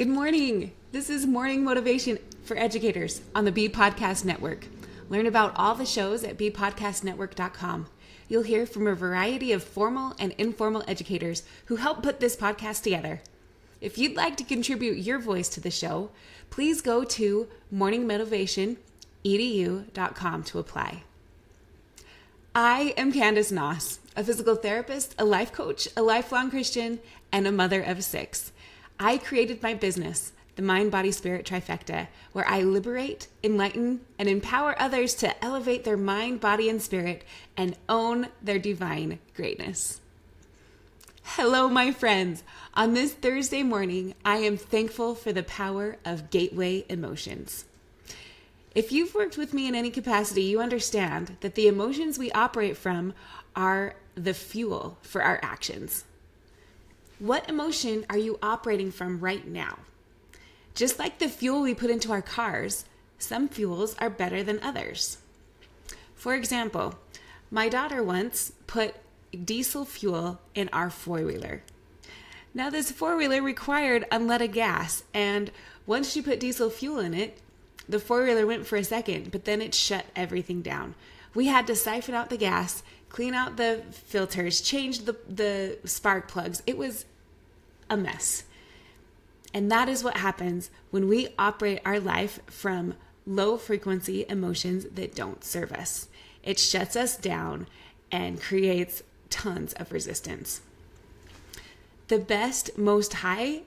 Good morning. This is Morning Motivation for Educators on the Bee Podcast Network. Learn about all the shows at beepodcastnetwork.com. You'll hear from a variety of formal and informal educators who help put this podcast together. If you'd like to contribute your voice to the show, please go to morningmotivationedu.com to apply. I am Candice Noss, a physical therapist, a life coach, a lifelong Christian, and a mother of 6. I created my business, the Mind, Body, Spirit Trifecta, where I liberate, enlighten, and empower others to elevate their mind, body, and spirit and own their divine greatness. Hello, my friends. On this Thursday morning, I am thankful for the power of gateway emotions. If you've worked with me in any capacity, you understand that the emotions we operate from are the fuel for our actions. What emotion are you operating from right now? Just like the fuel we put into our cars, some fuels are better than others. For example, my daughter once put diesel fuel in our four-wheeler. Now this four-wheeler required unleaded gas, and once she put diesel fuel in it, the four-wheeler went for a second, but then it shut everything down. We had to siphon out the gas, clean out the filters, change the spark plugs. It was a mess. And that is what happens when we operate our life from low frequency emotions that don't serve us. It shuts us down and creates tons of resistance. The best, most high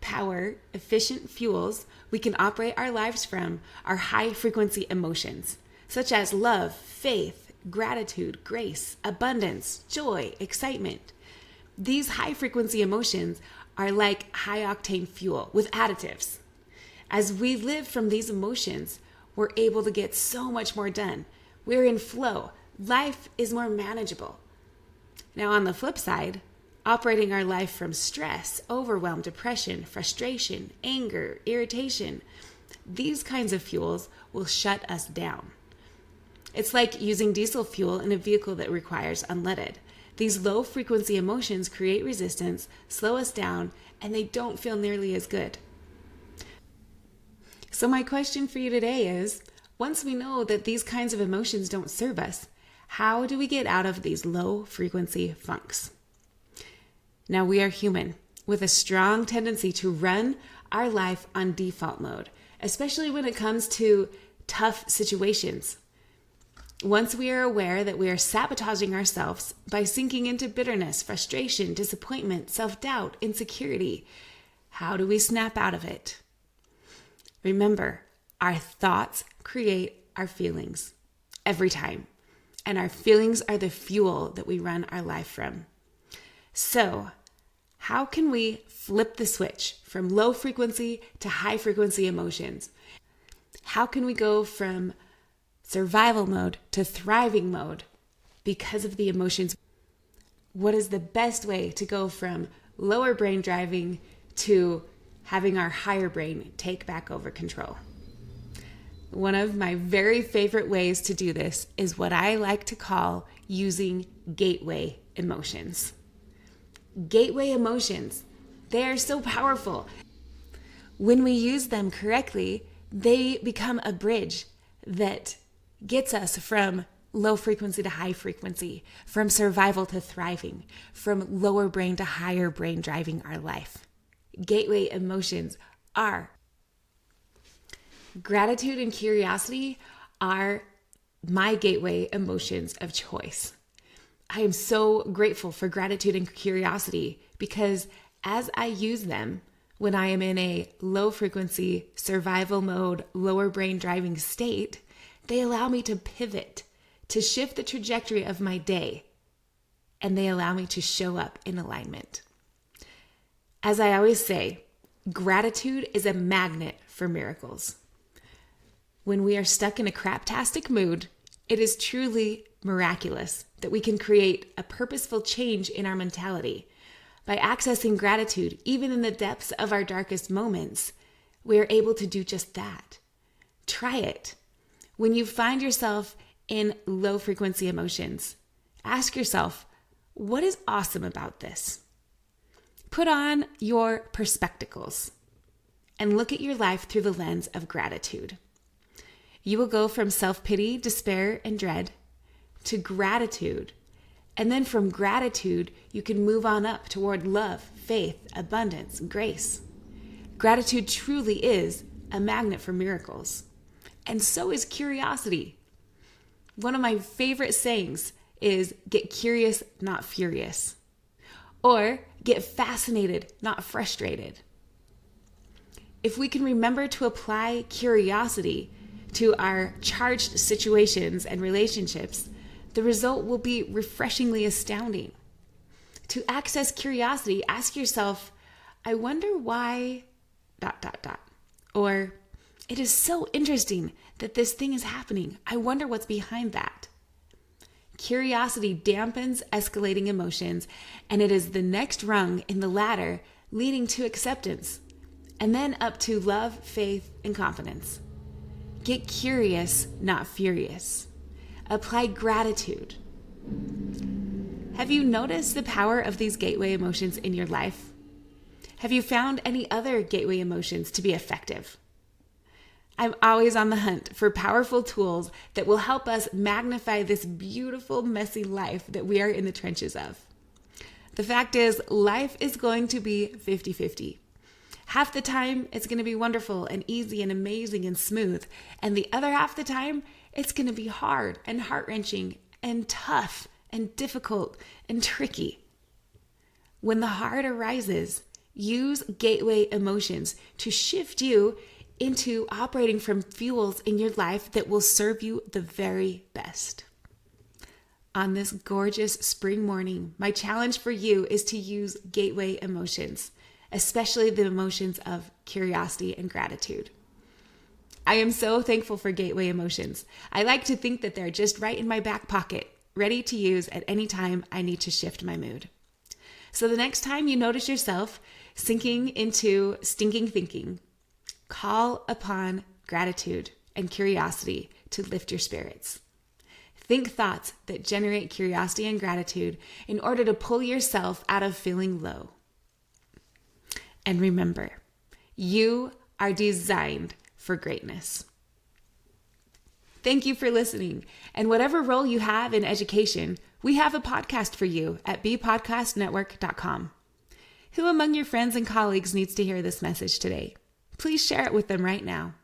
power, efficient fuels we can operate our lives from are high frequency emotions, such as love, faith, gratitude, grace, abundance, joy, excitement. These high frequency emotions are like high octane fuel with additives. As we live from these emotions, we're able to get so much more done. We're in flow. Life is more manageable. Now, on the flip side, operating our life from stress, overwhelm, depression, frustration, anger, irritation, these kinds of fuels will shut us down. It's like using diesel fuel in a vehicle that requires unleaded. These low frequency emotions create resistance, slow us down, and they don't feel nearly as good. So my question for you today is, once we know that these kinds of emotions don't serve us, how do we get out of these low frequency funks? Now, we are human with a strong tendency to run our life on default mode, especially when it comes to tough situations. Once we are aware that we are sabotaging ourselves by sinking into bitterness, frustration, disappointment, self-doubt, insecurity, how do we snap out of it? Remember, our thoughts create our feelings every time, and our feelings are the fuel that we run our life from. So, how can we flip the switch from low frequency to high frequency emotions? How can we go from survival mode to thriving mode because of the emotions? What is the best way to go from lower brain driving to having our higher brain take back over control? One of my very favorite ways to do this is what I like to call using gateway emotions. Gateway emotions, they are so powerful. When we use them correctly, they become a bridge that gets us from low frequency to high frequency, from survival to thriving, from lower brain to higher brain driving our life. Gateway emotions are gratitude and curiosity are my gateway emotions of choice. I am so grateful for gratitude and curiosity because as I use them when I am in a low frequency survival mode, lower brain driving state, they allow me to pivot, to shift the trajectory of my day, and they allow me to show up in alignment. As I always say, gratitude is a magnet for miracles. When we are stuck in a craptastic mood, it is truly miraculous that we can create a purposeful change in our mentality. By accessing gratitude, even in the depths of our darkest moments, we are able to do just that. Try it. When you find yourself in low frequency emotions, ask yourself, what is awesome about this? Put on your perspectacles. and look at your life through the lens of gratitude. You will go from self-pity, despair, and dread to gratitude. And then from gratitude, you can move on up toward love, faith, abundance, grace. Gratitude truly is a magnet for miracles. And so is curiosity. One of my favorite sayings is get curious, not furious. Or get fascinated, not frustrated. If we can remember to apply curiosity to our charged situations and relationships, the result will be refreshingly astounding. To access curiosity, ask yourself, I wonder why ... Or, it is so interesting that this thing is happening. I wonder what's behind that. Curiosity dampens escalating emotions, and it is the next rung in the ladder leading to acceptance, and then up to love, faith, and confidence. Get curious, not furious. Apply gratitude. Have you noticed the power of these gateway emotions in your life? Have you found any other gateway emotions to be effective? I'm always on the hunt for powerful tools that will help us magnify this beautiful, messy life that we are in the trenches of. The fact is, life is going to be 50-50. Half the time, it's going to be wonderful and easy and amazing and smooth. And the other half the time, it's going to be hard and heart-wrenching and tough and difficult and tricky. When the hard arises, use gateway emotions to shift you into operating from fuels in your life that will serve you the very best. On this gorgeous spring morning, my challenge for you is to use gateway emotions, especially the emotions of curiosity and gratitude. I am so thankful for gateway emotions. I like to think that they're just right in my back pocket, ready to use at any time I need to shift my mood. So the next time you notice yourself sinking into stinking thinking, call upon gratitude and curiosity to lift your spirits. Think thoughts that generate curiosity and gratitude in order to pull yourself out of feeling low. And remember, you are designed for greatness. Thank you for listening. And whatever role you have in education, we have a podcast for you at bpodcastnetwork.com. Who among your friends and colleagues needs to hear this message today? Please share it with them right now.